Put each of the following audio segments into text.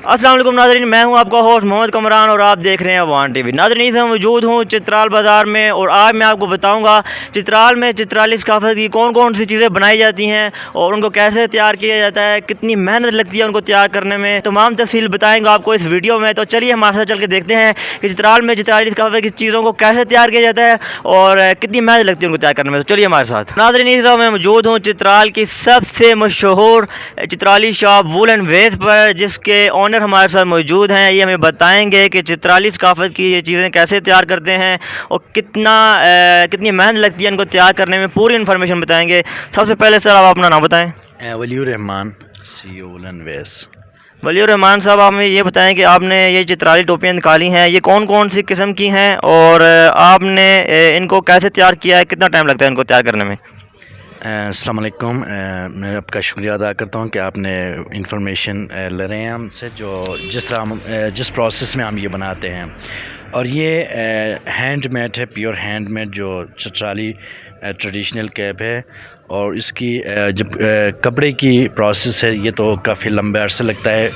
अस्सलाम वालेकुम नाज़रीन, मैं हूं आपका होस्ट मोहम्मद कमरान और आप देख रहे हैं वान टीवी। नाज़रीन, मैं मौजूद हूं चित्राल बाज़ार में और आज मैं आपको बताऊंगा चित्राल में चित्राली सकाफ़त की कौन कौन सी चीज़ें बनाई जाती हैं और उनको कैसे तैयार किया जाता है, कितनी मेहनत लगती है उनको तैयार करने में। तमाम तफसील बताएँगे आपको इस वीडियो में। तो चलिए हमारे साथ चल के देखते हैं कि चित्राल में चित्राली सकाफ़त की चीज़ों को कैसे तैयार किया जाता है और कितनी मेहनत लगती है उनको तैयार करने में। तो चलिए हमारे साथ। नाज़रीन, इस मैं मौजूद हूँ चित्राल की सबसे मशहूर Chitrali shop wool and west पर, जिसके ऑनर हमारे साथ मौजूद हैं। ये हमें बताएंगे कि चित्राली सकाफ़त की ये चीज़ें कैसे तैयार करते हैं और कितनी मेहनत लगती है इनको तैयार करने में, पूरी इन्फॉर्मेशन बताएंगे। सबसे पहले सर आप अपना नाम बताएं। Waliur Rahman, CEO wool and waste. Waliur Rahman साहब, आप हमें ये बताएं कि आपने ये चित्राली टोपियाँ निकाली हैं, ये कौन कौन सी किस्म की हैं और आपने इनको कैसे तैयार किया है, कितना टाइम लगता है इनको तैयार करने में? अस्सलाम वालेकुम। मैं आपका शुक्रिया अदा करता हूँ कि आपने इंफॉर्मेशन ले रहे हैं हमसे, जो जिस तरह हम जिस प्रोसेस में हम ये बनाते हैं। और ये हैंडमेड है, प्योर हैंडमेड जो चित्राली ट्रेडिशनल कैप है। और इसकी जब कपड़े की प्रोसेस है, ये तो काफ़ी लंबे अरसे लगता है।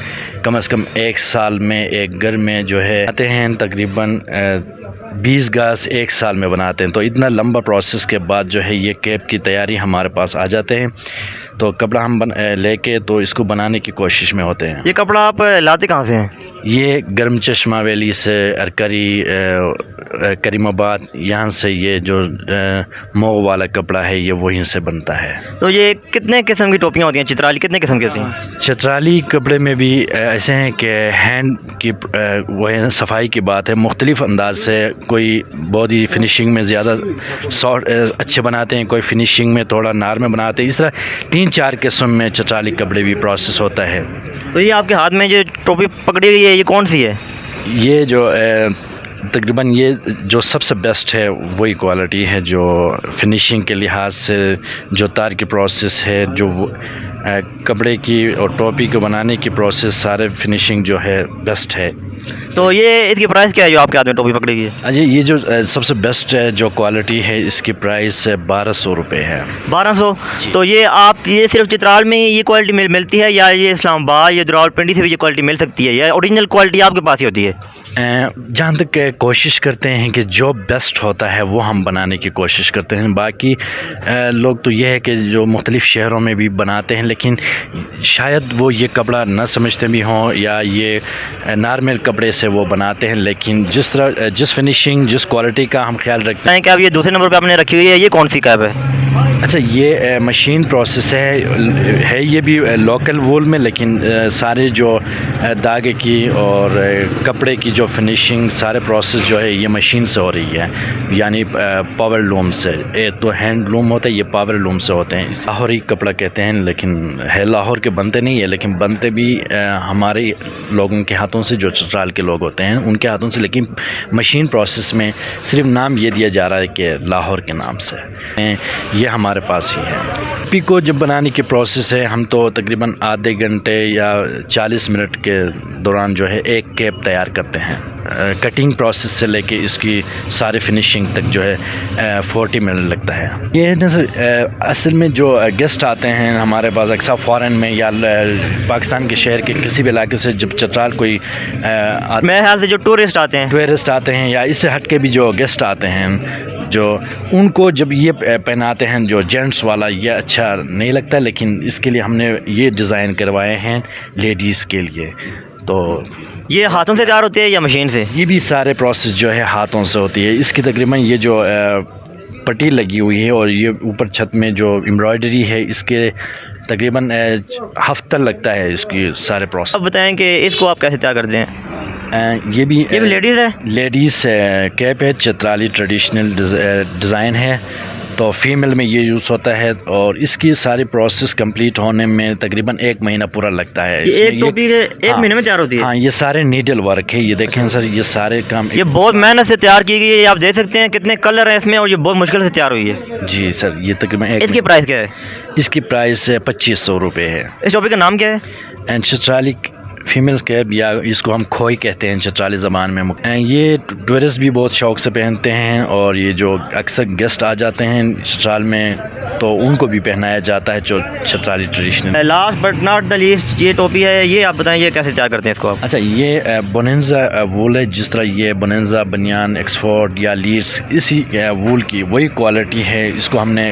कम से कम 1 साल में एक घर में जो है आते हैं, तकरीबन 20 गज 1 साल में बनाते हैं। तो इतना लंबा प्रोसेस के बाद जो है ये कैप की तैयारी हमारे पास आ जाते हैं। तो कपड़ा हम लेके तो इसको बनाने की कोशिश में होते हैं। ये कपड़ा आप लाते कहाँ से हैं? ये गर्म चश्मा वैली से, अरकरी, करीमाबाद, यहाँ से ये जो मोह वाला कपड़ा है ये वहीं से बनता है। तो ये कितने किस्म की टोपियाँ होती हैं चित्राली, कितने किस्म की होती हैं? चित्राली कपड़े में भी ऐसे हैं कि हैंड की वह सफाई की बात है, मुख्तलिफ़ अंदाज से। कोई बहुत ही फिनिशिंग में ज़्यादा सॉफ्ट अच्छे बनाते हैं, कोई फिनिशिंग में थोड़ा नार में बनाते हैं। इस तरह 3-4 किस्म में चित्राली कपड़े भी प्रोसेस होता है। तो ये आपके हाथ में जो टोपी पकड़ी हुई है ये कौन सी है? ये जो तकरीबन ये जो सबसे बेस्ट है वही क्वालिटी है, जो फिनिशिंग के लिहाज से, जो तार की प्रोसेस है, जो कपड़े की और टोपी को बनाने की प्रोसेस, सारे फिनिशिंग जो है बेस्ट है। तो ये इसकी प्राइस क्या है जो आपके हाथ में टोपी पकड़ी हुई है? अजय, ये जो सबसे बेस्ट है जो क्वालिटी है, इसकी प्राइस 1200 रुपये है। 1200। तो ये सिर्फ चित्राल में ही ये क्वालिटी मिलती है या ये इस्लामाबाद या रावलपिंडी से भी ये क्वालिटी मिल सकती है या ओरिजिनल क्वालिटी आपके पास ही होती है? जहाँ तक कोशिश करते हैं कि जो बेस्ट होता है वो हम बनाने की कोशिश करते हैं। बाकी लोग तो ये है कि जो मुख्तलिफ़ शहरों में भी बनाते हैं, लेकिन शायद वो ये कपड़ा न समझते भी हों या ये नॉर्मल कपड़े से वो बनाते हैं। लेकिन जिस फिनिशिंग, जिस क्वालिटी का हम ख्याल रखते हैं। क्या आप ये दूसरे नंबर पे आपने रखी हुई है, ये कौन सी कैप है? अच्छा, ये मशीन प्रोसेस है ये भी लोकल वूल में, लेकिन सारे जो धागे की और कपड़े की जो फिनिशिंग, सारे प्रोसेस जो है ये मशीन से हो रही है, यानी पावर लूम से। एक तो हैंड लूम होता है, ये पावर लूम से होते हैं। लाहौरी कपड़ा कहते हैं, लेकिन है लाहौर के बनते नहीं है, लेकिन बनते भी हमारे लोगों के हाथों से, जो चित्राल के लोग होते हैं उनके हाथों से। लेकिन मशीन प्रोसेस में सिर्फ नाम ये दिया जा रहा है कि लाहौर के नाम से। ये हमारे पास ही है। टोपी को जब बनाने की प्रोसेस है, हम तो तकरीबन आधे घंटे या 40 मिनट के दौरान जो है एक कैप तैयार करते हैं। कटिंग प्रोसेस से लेके इसकी सारे फिनिशिंग तक जो है 40 मिनट लगता है। ये ना सर, असल में जो गेस्ट आते हैं हमारे पास अक्सर फ़ॉरेन में या पाकिस्तान के शहर के किसी भी इलाके से, जब चित्राल कोई मेरे ख्याल से जो टूरिस्ट आते हैं या इससे हट के भी जो गेस्ट आते हैं, जो उनको जब ये पहनाते हैं जो जेंट्स वाला, ये अच्छा नहीं लगता। लेकिन इसके लिए हमने ये डिज़ाइन करवाए हैं लेडीज़ के लिए। तो ये हाथों से तैयार होती है या मशीन से? ये भी सारे प्रोसेस जो है हाथों से होती है। इसकी तकरीबन ये जो पट्टी लगी हुई है और ये ऊपर छत में जो एम्ब्रॉयडरी है, इसके तकरीबन हफ्ता लगता है इसकी सारे प्रोसेस। अब बताएं कि इसको आप कैसे तैयार करते हैं? ये भी लेडीज़ है? लेडीज़ कैप है, चित्राली ट्रेडिशनल डिज़ाइन है। तो फीमेल में ये यूज़ होता है और इसकी सारी प्रोसेस कंप्लीट होने में तकरीबन 1 महीना पूरा लगता है। एक टोपी एक महीने में तैयार होती है? हाँ, ये सारे नीडल वर्क है। ये देखें सर, ये सारे काम ये बहुत मेहनत से तैयार की गई है। आप देख सकते हैं कितने कलर हैं इसमें और ये बहुत मुश्किल से तैयार हुई है। जी सर, ये तकरीबन इसकी प्राइस क्या है? इसकी प्राइस 2500 रुपये है। इस टोपी का नाम क्या है? चित्राली फीमेल कैप या इसको हम खोई कहते हैं चित्राली ज़बान में। ये टूरिस्ट भी बहुत शौक़ से पहनते हैं और ये जो अक्सर गेस्ट आ जाते हैं चित्राल में तो उनको भी पहनाया जाता है जो Chitrali traditional. Last but not the least ये टोपी है, ये आप बताएं ये कैसे तैयार करते हैं इसको आप? अच्छा, ये बोनेंजा वूल है। जिस तरह ये बोनेंजा, बनियान, एक्सफोर्ड या लीड्स, इसी वूल की वही क्वालिटी है। इसको हमने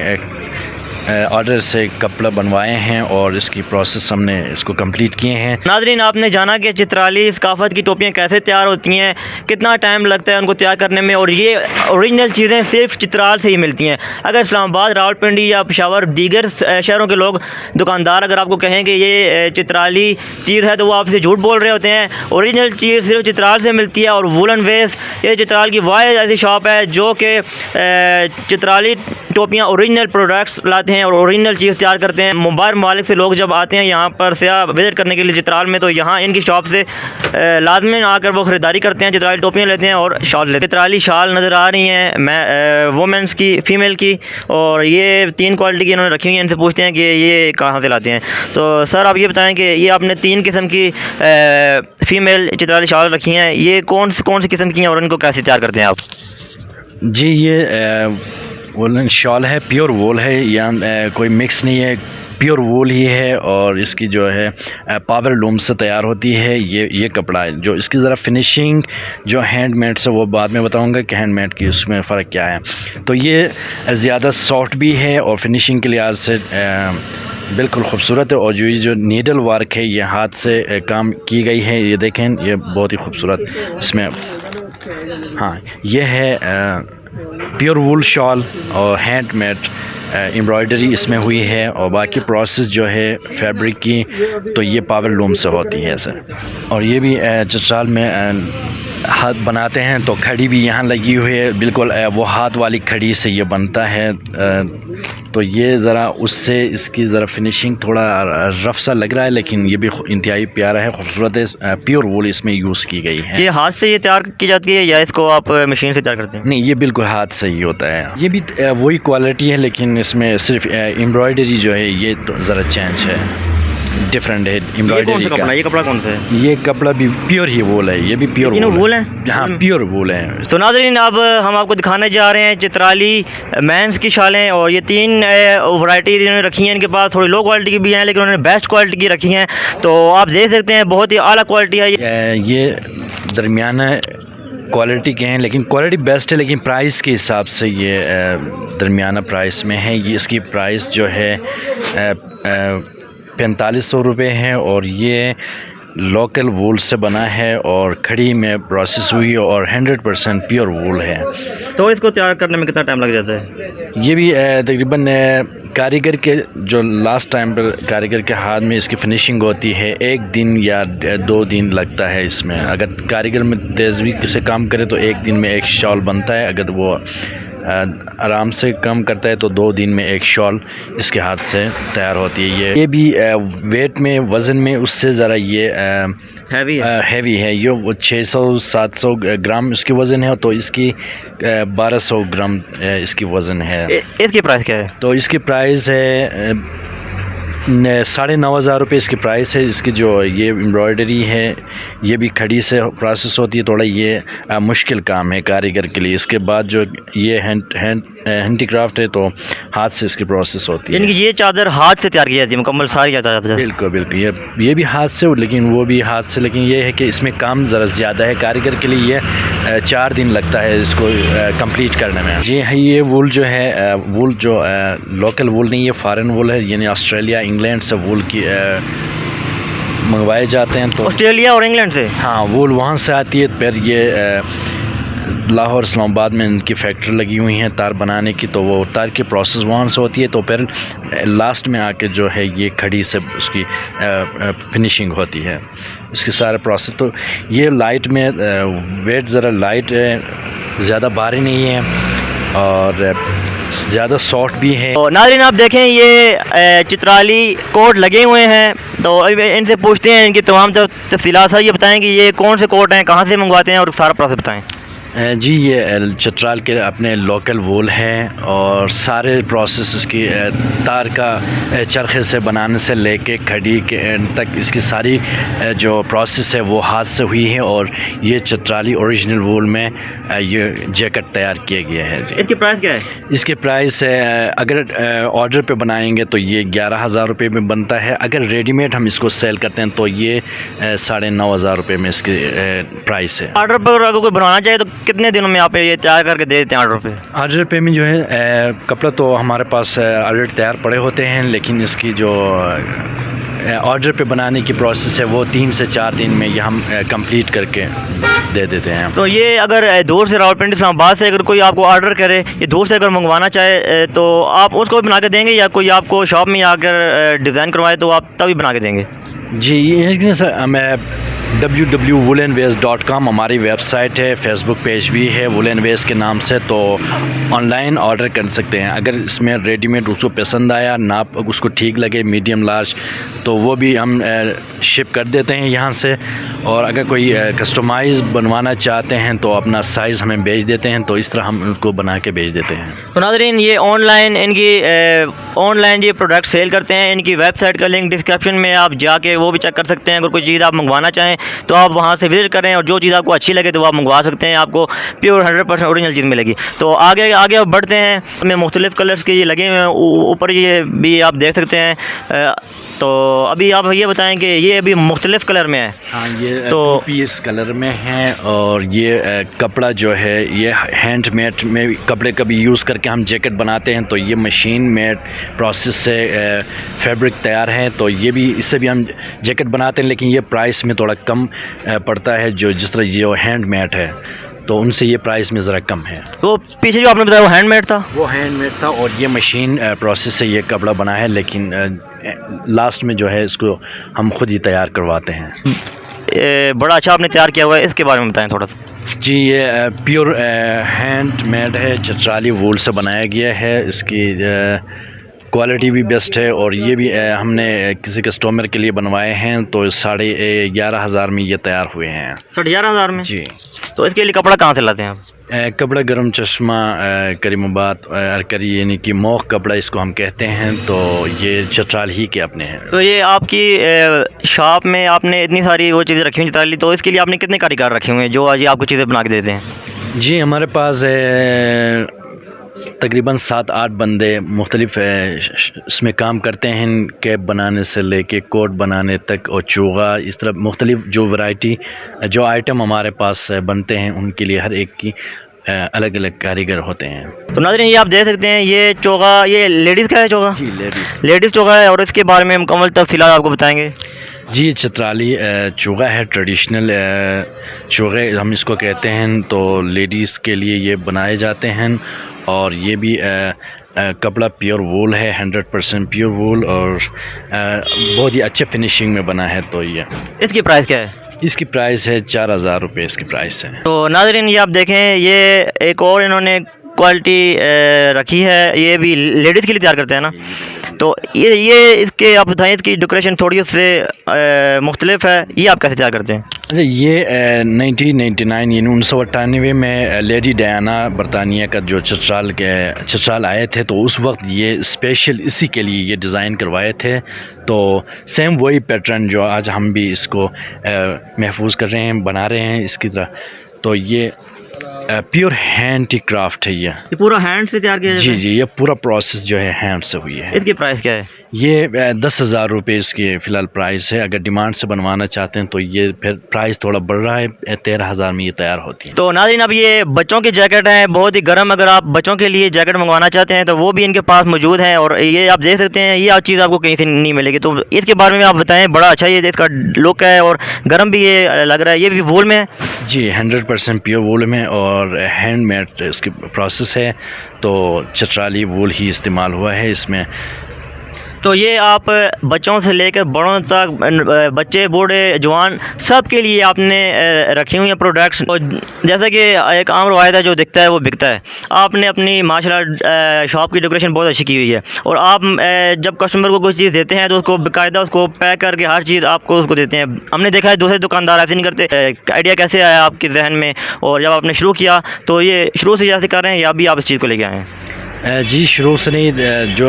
ऑर्डर से कपड़ा बनवाए हैं और इसकी प्रोसेस हमने इसको कंप्लीट किए हैं। नाज़रीन, आपने जाना कि चित्राली सकाफ़त की टोपियाँ कैसे तैयार होती हैं, कितना टाइम लगता है उनको तैयार करने में, और ये ओरिजिनल चीज़ें सिर्फ चित्राल से ही मिलती हैं। अगर इस्लामाबाद, रावलपिंडी या पेशावर दीगर शहरों के लोग दुकानदार अगर आपको कहें कि ये चित्राली चीज़ है तो वो आपसे झूठ बोल रहे होते हैं। ओरिजिनल चीज़ सिर्फ चित्राल से मिलती है। और वूलन वेस्ट ये चित्राल की वाहिद ऐसी शॉप है जो कि चित्राली टोपियाँ ओरिजिनल प्रोडक्ट्स लाते हैं और ओरिजिनल चीज़ तैयार करते हैं। मुबार ममालिक से लोग जब आते हैं यहाँ पर सियाह विज़िट करने के लिए चित्राल में, तो यहाँ इनकी शॉप से लाजमी आकर वो ख़रीदारी करते हैं, चित्राली टोपियाँ लेते हैं और शॉल लेते हैं। चित्राली शाल नज़र आ रही हैं मैं वुमेंस की, फ़ीमेल की, और ये 3 क्वालिटी की इन्होंने रखी हुई हैं। इनसे पूछते हैं कि ये कहाँ से लाते हैं। तो सर आप ये बताएँ कि ये आपने 3 किस्म की फ़ीमेल चित्राली शाल रखी हैं, ये कौन सी किस्म की हैं और इनको कैसे तैयार करते हैं आप? जी, ये वुलन शॉल है, प्योर वूल है, या कोई मिक्स नहीं है, प्योर वूल ही है। और इसकी जो है पावर लूम से तैयार होती है ये कपड़ा है। जो इसकी ज़रा फिनिशिंग जो हैंडमेड से वो बाद में बताऊंगा कि हैंडमेड की उसमें फ़र्क क्या है। तो ये ज़्यादा सॉफ्ट भी है और फिनिशिंग के लिहाज से बिल्कुल ख़ूबसूरत है। और जो नीडल वर्क है ये हाथ से काम की गई है, ये देखें, ये बहुत ही खूबसूरत इसमें। हाँ, ये है प्योर वूल शॉल और हैंडमेड एम्ब्रॉयडरी इसमें हुई है। और बाकी प्रोसेस जो है फैब्रिक की तो ये पावर लूम से होती है सर। और ये भी चित्राल में हाथ बनाते हैं तो खड़ी भी यहाँ लगी हुई है, बिल्कुल वो हाथ वाली खड़ी से ये बनता है। तो ये ज़रा उससे इसकी ज़रा फिनिशिंग थोड़ा रफ सा लग रहा है, लेकिन ये भी इंतहाई प्यारा है, खूबसूरत है। प्योर वूल इसमें यूज़ की गई है। ये हाथ से ये तैयार की जाती है या इसको आप मशीन से तैयार करते हैं? नहीं, ये बिल्कुल हाथ से ही होता है। ये भी वही क्वालिटी है, लेकिन इसमें सिर्फ एम्ब्रॉयडरी जो है ये तो ज़रा चेंज है, डिफरेंट है एम्ब्रॉयडरी का। ये कपड़ा कौन सा है? ये कपड़ा भी प्योर ही वूल है, ये भी प्योर वूल है। हाँ, प्योर वूल है। तो नाज़रीन, अब हम आपको दिखाने जा रहे हैं चित्राली मेंस की शालें, और ये 3 वैरायटी इन्होंने रखी हैं। इनके पास थोड़ी लो क्वालिटी की भी हैं, लेकिन उन्होंने बेस्ट क्वालिटी की रखी हैं। तो आप देख सकते हैं बहुत ही आला क्वालिटी है। ये दरमियाना क्वालिटी के हैं, लेकिन क्वालिटी बेस्ट है, लेकिन प्राइस के हिसाब से ये दरमियाना प्राइस में है। ये इसकी प्राइस जो है 4500 रुपये है। और ये लोकल वूल से बना है और खड़ी में प्रोसेस हुई और 100% प्योर वूल है। तो इसको तैयार करने में कितना टाइम लग जाता है? ये भी तकरीबन कारीगर के जो लास्ट टाइम पर कारीगर के हाथ में इसकी फिनिशिंग होती है 1 दिन या 2 दिन लगता है इसमें। अगर कारीगर में तेज़ी से काम करे तो 1 दिन में 1 शॉल बनता है। अगर वो आराम से काम करता है तो 2 दिन में 1 शॉल इसके हाथ से तैयार होती है। ये भी वेट में, वज़न में उससे ज़रा ये हैवी है। ये वो 600-700 ग्राम इसकी वज़न है, तो इसकी 1200 ग्राम इसकी वज़न है। इसकी प्राइस क्या है? तो इसकी प्राइस है 9,500 रुपये इसकी प्राइस है। इसकी जो ये एम्ब्रॉयडरी है ये भी खड़ी से प्रोसेस होती है, थोड़ा ये मुश्किल काम है कारीगर के लिए। इसके बाद जो ये हैंडीक्राफ्ट है तो हाथ से इसकी प्रोसेस होती है। यानी कि ये चादर हाथ से तैयार की जाती है, मुकम्मल सारी चादर? बिल्कुल बिल्कुल, ये भी हाथ से, लेकिन वो भी हाथ से, लेकिन ये है कि इसमें काम ज़रा ज़्यादा है। कारीगर के लिए ये 4 दिन लगता है इसको कंप्लीट करने में। जी है, ये वूल जो है वूल जो लोकल वूल नहीं, ये फ़ॉरेन वूल है, यानी ऑस्ट्रेलिया, इंग्लैंड से वूल की मंगवाए जाते हैं। तो ऑस्ट्रेलिया और इंग्लैंड से? हाँ, वूल वहाँ से आती है। फिर ये लाहौर, इस्लामाबाद में इनकी फैक्ट्री लगी हुई हैं तार बनाने की, तो वो तार की प्रोसेस वहाँ से होती है। तो फिर लास्ट में आके जो है ये खड़ी से उसकी फिनिशिंग होती है, इसके सारे प्रोसेस। तो ये लाइट में वेट ज़रा लाइट है, ज़्यादा भारी नहीं है और ज़्यादा सॉफ्ट भी है। तो नाज़रीन, आप देखें ये चित्राली कोट लगे हुए हैं, तो इनसे पूछते हैं इनकी तमाम तफसीलात। सर ये बताएं कि ये कौन से कोट हैं, कहाँ से मंगवाते हैं और सारा प्रोसेस बताएं। जी ये चित्राल के अपने लोकल वूल हैं और सारे प्रोसेस इसकी तार का चरखे से बनाने से लेके खड़ी के एंड तक इसकी सारी जो प्रोसेस है वो हाथ से हुई है और ये चित्राली ओरिजिनल वूल में ये जैकेट तैयार किए गए हैं जी। इसकी प्राइस क्या है? इसके प्राइस अगर ऑर्डर पे बनाएंगे तो ये 11,000 रुपये में बनता है, अगर रेडीमेड हम इसको सेल करते हैं तो ये 9,500 रुपये में इसकी प्राइस है। ऑर्डर पर अगर कोई बनवाना चाहे तो कितने दिनों में आप ये तैयार करके दे देते हैं ऑर्डर पे? ऑर्डर पे में जो है कपड़ा तो हमारे पास ऑलरेडी तैयार पड़े होते हैं, लेकिन इसकी जो ऑर्डर पे बनाने की प्रोसेस है वो 3 से 4 दिन में ये हम कंप्लीट करके दे देते हैं। तो ये अगर दूर से रावलपिंडी इस्लामाबाद से अगर कोई आपको ऑर्डर करे, ये दूर से अगर मंगवाना चाहे तो आप उसको भी बना के देंगे या कोई आपको शॉप में आकर डिज़ाइन करवाए तो आप तभी बना के देंगे? जी ये सर मैं www.woolenways.com हमारी वेबसाइट है, फेसबुक पेज भी है वुलेनवेज के नाम से, तो ऑनलाइन ऑर्डर कर सकते हैं। अगर इसमें रेडीमेड उसको पसंद आया, नाप उसको ठीक लगे मीडियम लार्ज, तो वो भी हम शिप कर देते हैं यहाँ से। और अगर कोई कस्टमाइज़ बनवाना चाहते हैं तो अपना साइज़ हमें भेज देते हैं, तो इस तरह हम उनको बना के भेज देते हैं। तो नाज़रीन ये ऑनलाइन ये प्रोडक्ट सेल करते हैं, इनकी वेबसाइट का लिंक डिस्क्रिप्शन में आप जाके वो भी चेक कर सकते हैं। अगर कोई चीज़ आप मंगवाना चाहें तो आप वहाँ से विज़िट करें और जो चीज़ आपको अच्छी लगे तो आप मंगवा सकते हैं, आपको प्योर 100% ओरिजिनल चीज़ मिलेगी। तो आगे आगे अब बढ़ते हैं, हमें मुख्तलिफ़ कलर्स के ये लगे हुए हैं, ऊपर ये भी आप देख सकते हैं। तो अभी आप ये बताएं कि ये अभी मुख्तलिफ़ कलर में है। हाँ ये तो 2 पीस कलर में है और ये कपड़ा जो है ये हैंडमेड में कपड़े का भी यूज़ करके हम जैकेट बनाते हैं, तो ये मशीन मेड प्रोसेस से फैब्रिक तैयार है, तो ये भी इससे भी हम जैकेट बनाते हैं, लेकिन ये प्राइस में थोड़ा कम पड़ता है। जो जिस तरह ये हैंडमेड है तो उनसे ये प्राइस में ज़रा कम है। तो पीछे जो आपने बताया वो हैंडमेड था? वो हैंडमेड था और ये मशीन प्रोसेस से ये कपड़ा बना है, लेकिन लास्ट में जो है इसको हम खुद ही तैयार करवाते हैं। बड़ा अच्छा आपने तैयार किया हुआ है, इसके बारे में बताएं थोड़ा सा। जी ये प्योर हैंडमेड है, चित्राली वूल से बनाया गया है, इसकी क्वालिटी भी बेस्ट है और ये भी हमने किसी कस्टमर के लिए बनवाए हैं, तो 11,500 में ये तैयार हुए हैं। 11,500 में? जी। तो इसके लिए कपड़ा कहाँ से लाते हैं आप? कपड़ा गरम चश्मा करीमाबाद अरकरी यानी कि मोख कपड़ा इसको हम कहते हैं, तो ये चित्राल ही के अपने हैं। तो ये आपकी शॉप में आपने इतनी सारी वो चीज़ें रखी हुई चित्राली, तो इसके लिए आपने कितने कारीगर रखे हुए हैं जो आज आपको चीज़ें बना के देते हैं? जी हमारे पास तकरीबन 7-8 बंदे मुख्तलिफ़ इसमें काम करते हैं, कैप बनाने से लेके कोट बनाने तक और चोगा, इस तरह मुख्तलिफ़ जो वैरायटी जो आइटम हमारे पास बनते हैं उनके लिए हर एक की अलग अलग कारीगर होते हैं। तो नाज़रीन ये आप देख सकते हैं, ये चोगा ये लेडीज़ का है चोगा? जी लेडीज़ चोगा है, और इसके बारे में मुकम्मल तफसीलात आपको बताएंगे। जी चित्राली चोगा है, ट्रेडिशनल चोगे हम इसको कहते हैं, तो लेडीज़ के लिए ये बनाए जाते हैं और ये भी कपड़ा प्योर वूल है, 100% प्योर वूल और बहुत ही अच्छे फिनिशिंग में बना है। तो ये इसकी प्राइस क्या है? इसकी प्राइस है 4,000 रुपये इसकी प्राइस है। तो नाज़रीन ये आप देखें, ये एक और इन्होंने क्वालिटी रखी है, ये भी लेडीज़ के लिए तैयार करते हैं ना, तो ये इसके आप बताएं, इसकी डेकोरेशन थोड़ी उससे मुख्तलिफ है, ये आप कैसे तैयार करते हैं? अच्छा ये 1999 यानी 1998 में लेडी डायना बरतानिया का जो चित्राल आए थे, तो उस वक्त ये स्पेशल इसी के लिए ये डिज़ाइन करवाए थे, तो सेम वही पैटर्न जो आज हम भी इसको महफूज कर रहे हैं, बना रहे हैं इसकी तरह। तो ये प्योर हैंड क्राफ्ट है, ये पूरा हैंड से तैयार किया जाता है? जी ये पूरा प्रोसेस जो है हैंड से हुई है। इसकी प्राइस क्या है? ये 10,000 रुपये इसकी फ़िलहाल प्राइस है। अगर डिमांड से बनवाना चाहते हैं तो ये फिर प्राइस थोड़ा बढ़ रहा है, 13,000 में ये तैयार होती है। तो नाज़रीन अब ये बच्चों की जैकेट है, बहुत ही गर्म, अगर आप बच्चों के लिए जैकेट मंगवाना चाहते हैं तो वो भी इनके पास मौजूद है, और ये आप देख सकते हैं, ये चीज़ आपको कहीं से नहीं मिलेगी। तो इसके बारे में आप बताएँ, बड़ा अच्छा ये इसका लुक है और गर्म भी ये लग रहा है, ये भी वूल में है? जी 100% प्योर वूल में और हैंडमेड इसकी प्रोसेस है, तो चित्राली वूल ही इस्तेमाल हुआ है इसमें। तो ये आप बच्चों से लेकर बड़ों तक, बच्चे बूढ़े जवान सब के लिए आपने रखी हुई हैं प्रोडक्ट्स। और जैसे कि एक आम रवायत है, जो दिखता है वो बिकता है। आपने अपनी माशाल्लाह शॉप की डेकोरेशन बहुत अच्छी की हुई है, और आप जब कस्टमर को कोई चीज़ देते हैं तो उसको बाकायदा उसको पैक करके हर चीज़ आपको उसको देते हैं। हमने देखा है दूसरे दुकानदार ऐसे नहीं करते। आइडिया कैसे आया आपके जहन में, और जब आपने शुरू किया तो ये शुरू से जैसे कर रहे हैं या अभी आप इस चीज़ को लेके आए हैं? जी, शुरू से नहीं, जो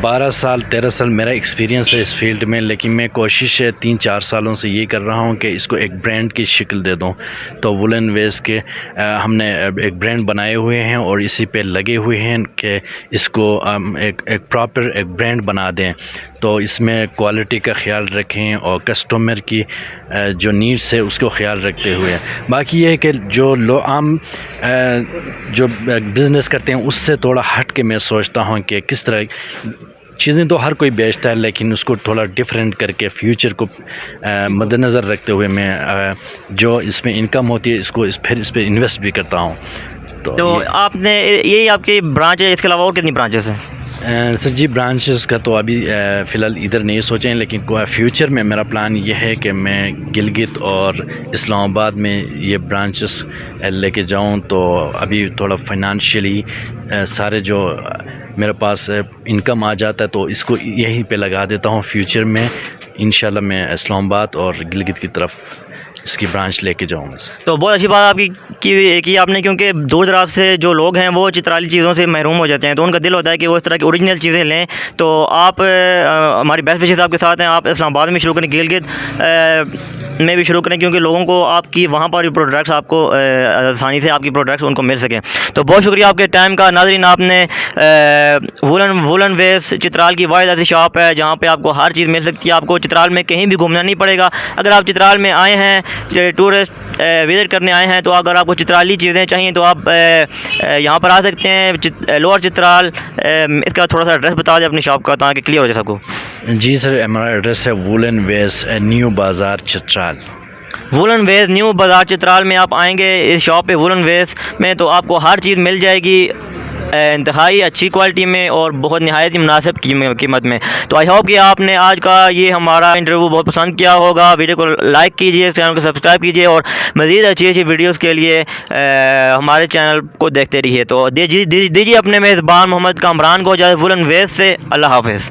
12 साल 13 साल मेरा एक्सपीरियंस है इस फील्ड में, लेकिन मैं कोशिश है 3-4 सालों से ये कर रहा हूँ कि इसको एक ब्रांड की शक्ल दे दूँ। तो वुलन वेस्ट के हमने एक ब्रांड बनाए हुए हैं और इसी पे लगे हुए हैं कि इसको एक प्रॉपर एक ब्रांड बना दें। तो इसमें क्वालिटी का ख्याल रखें और कस्टमर की जो नीड्स है उसको ख्याल रखते हुए। बाकी ये है कि जो आम जो बिज़नेस करते हैं उससे थोड़ा हट के मैं सोचता हूँ कि किस तरह चीज़ें तो हर कोई बेचता है, लेकिन उसको थोड़ा डिफरेंट करके फ्यूचर को मद्देनज़र रखते हुए मैं जो इसमें इनकम होती है इसको फिर इस पर इन्वेस्ट भी करता हूँ। तो आपने यही आपकी ब्रांच है, इसके अलावा और कितनी ब्रांचेस हैं? सर जी, ब्रांचेस का तो अभी फ़िलहाल इधर नहीं सोचे हैं, लेकिन फ्यूचर में मेरा प्लान ये है कि मैं गिलगित और इस्लामाबाद में ये ब्रांचेस लेके जाऊं। तो अभी थोड़ा फाइनेंशियली सारे जो मेरे पास इनकम आ जाता है तो इसको यहीं पे लगा देता हूं। फ्यूचर में इंशाल्लाह मैं इस्लामाबाद और गिलगित की तरफ इसकी ब्रांच लेके जाऊँगा। तो बहुत अच्छी बात आपकी की आपने, क्योंकि दूर दराज से जो लोग हैं वो चित्राली चीज़ों से महरूम हो जाते हैं, तो उनका दिल होता है कि वो इस तरह की ओरिजिनल चीज़ें लें। तो आप हमारी बेस्ट विशेज़ आपके साथ हैं। आप इस्लामाबाद में शुरू करें, गिलगित में भी शुरू करें, क्योंकि लोगों को आपकी वहाँ पर भी प्रोडक्ट्स आपको आसानी से आपकी प्रोडक्ट्स उनको मिल सकें। तो बहुत शुक्रिया आपके टाइम का। नाज़रीन, आपने वुलन वेस्ट चित्राल की वाहिद ऐसी शॉप है जहाँ पे आपको हर चीज़ मिल सकती है। आपको चित्राल में कहीं भी घूमना नहीं पड़ेगा। अगर आप चित्राल में आए हैं, टूरिस्ट विज़िट करने आए हैं, तो अगर आपको चित्राली चीज़ें चाहिए तो आप यहाँ पर आ सकते हैं, लोअर चित्राल। इसका थोड़ा सा एड्रेस बता दें अपनी शॉप का, ताकि क्लियर हो जाए सबको। जी सर, हमारा एड्रेस है वुलन वेस्ट न्यू बाज़ार चित्राल। वुलन वेस्ट न्यू बाज़ार चित्राल में आप आएंगे इस शॉप पे वुलन वेस्ट में, तो आपको हर चीज़ मिल जाएगी इंतहाई अच्छी क्वालिटी में और बहुत नहायत ही मुनासिब कीमत में। तो आई होप कि आपने आज का ये हमारा इंटरव्यू बहुत पसंद किया होगा। वीडियो को लाइक कीजिए, चैनल को सब्सक्राइब कीजिए, और मज़ीद अच्छी वीडियोस के लिए हमारे चैनल को देखते रहिए। तो दीजिए अपने मेज़बान मोहम्मद कामरान को इजाज़त वुलन वेस्ट से। अल्लाह हाफ़िज़।